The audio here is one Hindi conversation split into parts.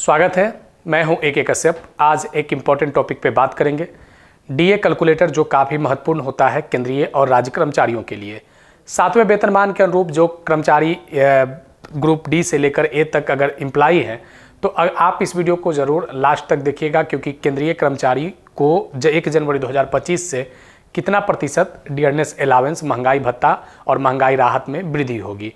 स्वागत है। मैं हूं AK कश्यप। आज एक इम्पॉर्टेंट टॉपिक पे बात करेंगे। DA कैलकुलेटर जो काफ़ी महत्वपूर्ण होता है केंद्रीय और राज्य कर्मचारियों के लिए। 7वें वेतनमान के अनुरूप जो कर्मचारी ग्रुप डी से लेकर ए तक अगर एम्प्लॉई हैं तो आप इस वीडियो को ज़रूर लास्ट तक देखिएगा, क्योंकि केंद्रीय कर्मचारी को 1 जनवरी 2025 से कितना प्रतिशत डियरनेस अलावेंस, महंगाई भत्ता और महंगाई राहत में वृद्धि होगी।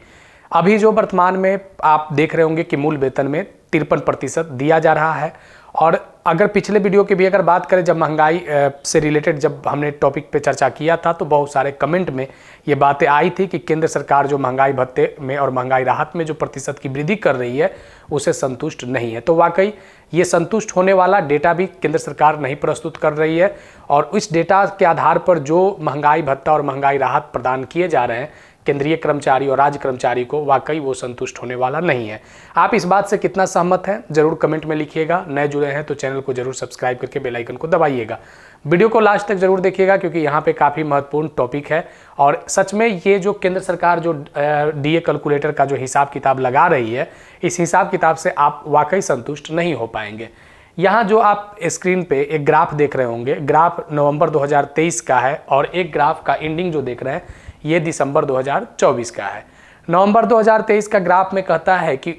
अभी जो वर्तमान में आप देख रहे होंगे कि मूल वेतन में 53% दिया जा रहा है। और अगर पिछले वीडियो की भी अगर बात करें, जब महंगाई से रिलेटेड जब हमने टॉपिक पे चर्चा किया था तो बहुत सारे कमेंट में ये बातें आई थी कि केंद्र सरकार जो महंगाई भत्ते में और महंगाई राहत में जो प्रतिशत की वृद्धि कर रही है उसे संतुष्ट नहीं है। तो वाकई ये संतुष्ट होने वाला डेटा भी केंद्र सरकार नहीं प्रस्तुत कर रही है, और इस डेटा के आधार पर जो महंगाई भत्ता और महंगाई राहत प्रदान किए जा रहे हैं केंद्रीय कर्मचारी और राज्य कर्मचारी को, वाकई वो संतुष्ट होने वाला नहीं है। आप इस बात से कितना सहमत हैं जरूर कमेंट में लिखिएगा। नए जुड़े हैं तो चैनल को जरूर सब्सक्राइब करके बेल आइकन को दबाइएगा। वीडियो को लास्ट तक जरूर देखिएगा, क्योंकि यहाँ पे काफ़ी महत्वपूर्ण टॉपिक है। और सच में ये जो केंद्र सरकार जो DA कैलकुलेटर का जो हिसाब किताब लगा रही है, इस हिसाब किताब से आप वाकई संतुष्ट नहीं हो पाएंगे। यहाँ जो आप स्क्रीन पे एक ग्राफ देख रहे होंगे, ग्राफ नवंबर 2023 का है, और एक ग्राफ का एंडिंग जो देख रहे हैं ये दिसंबर 2024 का है। नवंबर 2023 का ग्राफ में कहता है कि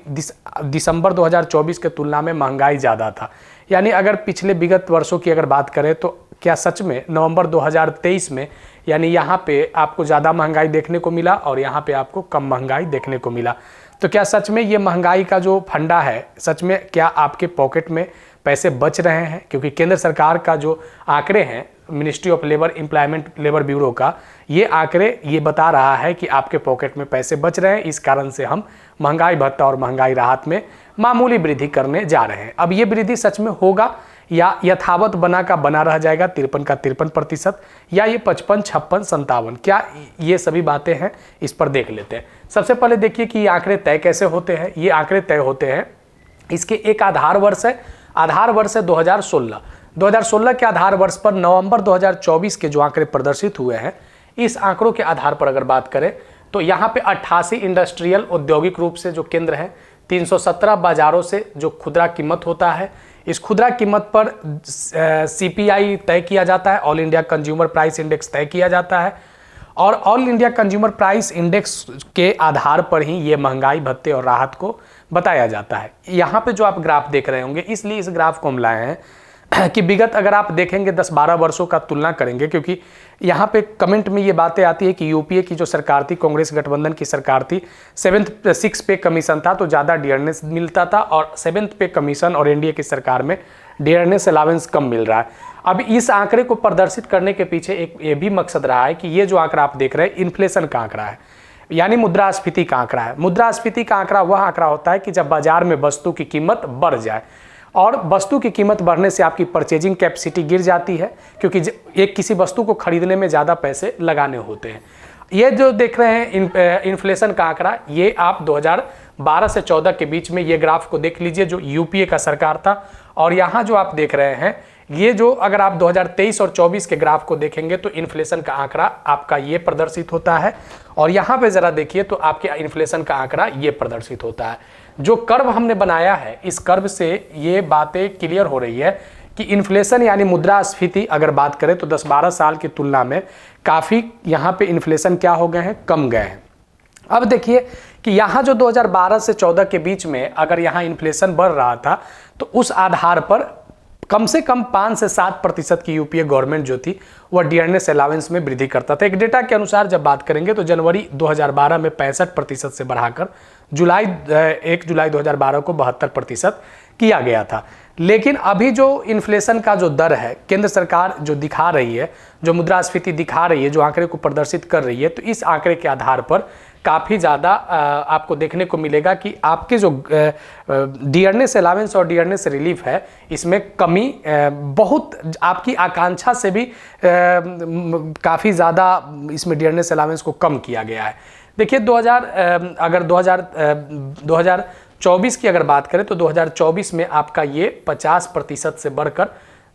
दिसंबर 2024 के तुलना में महंगाई ज़्यादा था। यानी अगर पिछले विगत वर्षों की अगर बात करें तो क्या सच में नवंबर 2023 में यानी यहाँ पे आपको ज़्यादा महंगाई देखने को मिला और यहाँ पे आपको कम महंगाई देखने को मिला। तो क्या सच में ये महंगाई का जो फंडा है, सच में क्या आपके पॉकेट में पैसे बच रहे हैं? क्योंकि केंद्र सरकार का जो आंकड़े हैं, ministry of labour employment labour bureau का, ये आंकड़े ये बता रहा है कि आपके पॉकेट में पैसे बच रहे हैं। इस कारण से हम महंगाई भत्ता और महंगाई राहत में मामूली वृद्धि करने जा रहे हैं। अब ये वृद्धि सच में होगा या यथावत बना का बना रह जाएगा, 53 का 53%, या ये 55, 56, 57, क्या ये सभी बातें हैं, इस पर देख लेते हैं। सबसे पहले देखिए कि ये आंकड़े तय कैसे होते हैं। ये आंकड़े तय होते हैं, इसके एक आधार वर्ष है। आधार वर्ष है 2016। 2016 के आधार वर्ष पर नवंबर 2024 के जो आंकड़े प्रदर्शित हुए हैं, इस आंकड़ों के आधार पर अगर बात करें तो यहाँ पे 88 इंडस्ट्रियल औद्योगिक रूप से जो केंद्र हैं, 317 बाजारों से जो खुदरा कीमत होता है, इस खुदरा कीमत पर CPI तय किया जाता है, all India consumer price index तय किया जाता है, और all India consumer price index के आधार पर ही ये महंगाई भत्ते और राहत को बताया जाता है। यहाँ पे जो आप ग्राफ देख रहे होंगे, इसलिए इस ग्राफ को हम लाए हैं कि विगत अगर आप देखेंगे 10-12 वर्षों का तुलना करेंगे, क्योंकि यहाँ पे कमेंट में ये बातें आती है कि यूपीए की जो सरकार थी, कांग्रेस गठबंधन की सरकार थी, 6 पे कमीशन था तो ज़्यादा डियरनेस मिलता था, और 7 पे कमीशन और एनडीए की सरकार में डियरनेस अलावेंस कम मिल रहा है। अब इस आंकड़े को प्रदर्शित करने के पीछे एक ये भी मकसद रहा है कि ये जो आंकड़ा आप देख रहे हैं इन्फ्लेशन का आंकड़ा है, यानी मुद्रास्फीति का आंकड़ा है। मुद्रास्फीति का आंकड़ा वह आंकड़ा होता है कि जब बाजार में वस्तु की कीमत बढ़ जाए, और वस्तु की कीमत बढ़ने से आपकी परचेजिंग कैपेसिटी गिर जाती है, क्योंकि एक किसी वस्तु को खरीदने में ज़्यादा पैसे लगाने होते हैं। ये जो देख रहे हैं इन्फ्लेशन का आंकड़ा, ये आप 2012 से 14 के बीच में ये ग्राफ को देख लीजिए, जो यूपीए का सरकार था। और यहाँ जो आप देख रहे हैं, ये जो अगर आप 2023 और 24 के ग्राफ को देखेंगे तो इन्फ्लेशन का आंकड़ा आपका ये प्रदर्शित होता है, और यहाँ पे ज़रा देखिए तो आपके इन्फ्लेशन का आंकड़ा ये प्रदर्शित होता है। जो कर्व हमने बनाया है, इस कर्व से ये बातें क्लियर हो रही है कि इन्फ्लेशन यानी मुद्रास्फीति अगर बात करें तो 10-12 साल की तुलना में काफ़ी यहाँ पे इन्फ्लेशन क्या हो गए हैं, कम गए हैं। अब देखिए कि यहाँ जो 2012 से 14 के बीच में अगर यहाँ इन्फ्लेशन बढ़ रहा था तो उस आधार पर कम से कम 5 से 7% की यूपीए गवर्नमेंट जो थी वह डियरनेस अलावेंस में वृद्धि करता था। एक डेटा के अनुसार जब बात करेंगे तो जनवरी 2012 में 65% से बढ़ाकर 1 जुलाई 2012 को 72% किया गया था। लेकिन अभी जो इन्फ्लेशन का जो दर है, केंद्र सरकार जो दिखा रही है, जो मुद्रास्फीति दिखा रही है, जो आंकड़े को प्रदर्शित कर रही है, तो इस आंकड़े के आधार पर काफ़ी ज़्यादा आपको देखने को मिलेगा कि आपके जो डियरनेस अलावेंस और डियरनेस रिलीफ है, इसमें कमी बहुत आपकी आकांक्षा से भी काफ़ी ज़्यादा इसमें डियरनेस अलावेंस को कम किया गया है। देखिए 2024 की अगर बात करें तो 2024 में आपका ये 50% से बढ़कर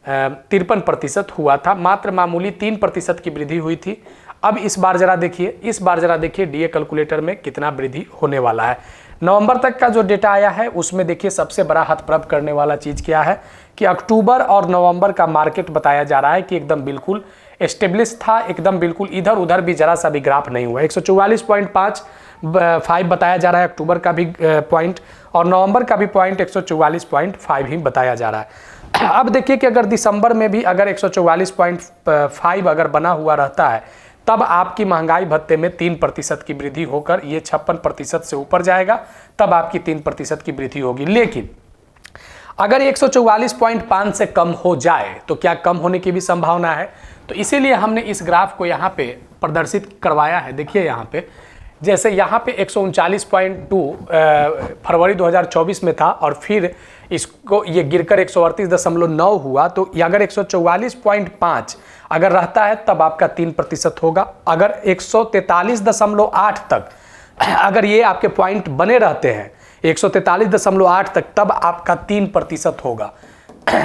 53% हुआ था। मात्र मामूली 3% की वृद्धि हुई थी। अब इस बार जरा देखिए DA कैलकुलेटर में कितना वृद्धि होने वाला है। नवंबर तक का जो डेटा आया है उसमें देखिए सबसे बड़ा हतप्रभ करने वाला चीज़ क्या है कि अक्टूबर और नवंबर का मार्केट बताया जा रहा है कि एकदम बिल्कुल एस्टेब्लिश था, एकदम बिल्कुल इधर उधर भी जरा सा भी ग्राफ नहीं हुआ। 144.5 बताया जा रहा है अक्टूबर का भी पॉइंट, और नवंबर का भी पॉइंट 144.5 ही बताया जा रहा है। अब देखिए कि अगर दिसंबर में भी अगर 144.5 अगर बना हुआ रहता है तब आपकी महंगाई भत्ते में 3% की वृद्धि होकर ये 56% से ऊपर जाएगा, तब आपकी 3% की वृद्धि होगी। लेकिन अगर 144.5 से कम हो जाए तो क्या कम होने की भी संभावना है, तो इसीलिए हमने इस ग्राफ को यहाँ पे प्रदर्शित करवाया है। देखिए यहाँ पे जैसे यहाँ पे 139.2 फरवरी 2024 में था और फिर इसको ये गिरकर 138.9 हुआ, तो अगर 144.5 अगर रहता है तब आपका 3% होगा। अगर 143.8 तक अगर ये आपके पॉइंट बने रहते हैं 143.8 तक तब आपका 3% होगा।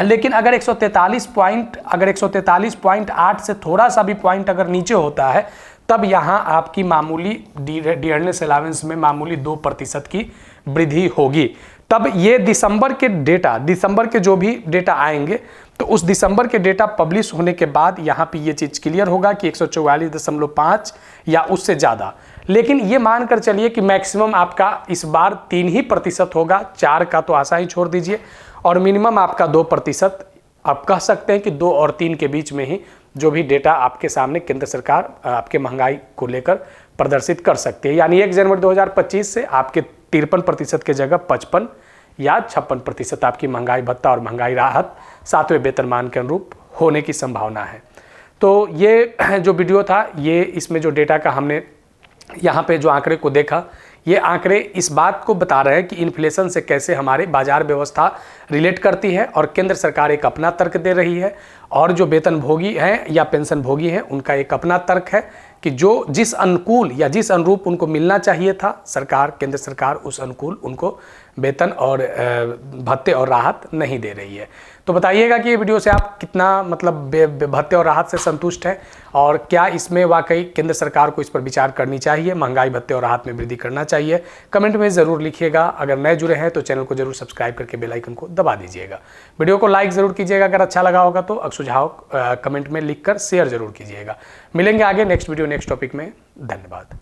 लेकिन अगर 143.8 से थोड़ा सा भी पॉइंट अगर नीचे होता है तब यहाँ आपकी मामूली डियरनेस अलावेंस में मामूली 2% की वृद्धि होगी। तब ये दिसंबर के जो भी डेटा आएंगे तो उस दिसंबर के डेटा पब्लिश होने के बाद यहाँ पे ये चीज़ क्लियर होगा कि 144.5 या उससे ज़्यादा। लेकिन ये मानकर चलिए कि मैक्सिमम आपका इस बार 3% होगा, 4 का तो आशा ही छोड़ दीजिए, और मिनिमम आपका 2%। आप कह सकते हैं कि 2 और 3 के बीच में ही जो भी डेटा आपके सामने केंद्र सरकार आपके महंगाई को लेकर प्रदर्शित कर सकती है। यानी 1 जनवरी 2025 से आपके 53% की जगह 55 या 56% आपकी महंगाई भत्ता और महंगाई राहत 7वें वेतनमान के अनुरूप होने की संभावना है। तो ये जो वीडियो था, ये इसमें जो डेटा का हमने यहाँ पे जो आंकड़े को देखा, ये आंकड़े इस बात को बता रहे हैं कि इन्फ्लेशन से कैसे हमारे बाजार व्यवस्था रिलेट करती है, और केंद्र सरकार एक अपना तर्क दे रही है, और जो वेतन भोगी हैं या पेंशन भोगी हैं उनका एक अपना तर्क है कि जो जिस अनुकूल या जिस अनुरूप उनको मिलना चाहिए था केंद्र सरकार उस अनुकूल उनको वेतन और भत्ते और राहत नहीं दे रही है। तो बताइएगा कि ये वीडियो से आप कितना मतलब भत्ते और राहत से संतुष्ट हैं, और क्या इसमें वाकई केंद्र सरकार को इस पर विचार करनी चाहिए, महंगाई भत्ते और राहत में वृद्धि करना चाहिए। कमेंट में ज़रूर लिखिएगा। अगर नए जुड़े हैं तो चैनल को जरूर सब्सक्राइब करके बेल आइकन को दबा दीजिएगा। वीडियो को लाइक ज़रूर कीजिएगा अगर अच्छा लगा होगा तो, सुझाव कमेंट में लिखकर शेयर जरूर कीजिएगा। मिलेंगे आगे नेक्स्ट वीडियो नेक्स्ट टॉपिक में। धन्यवाद।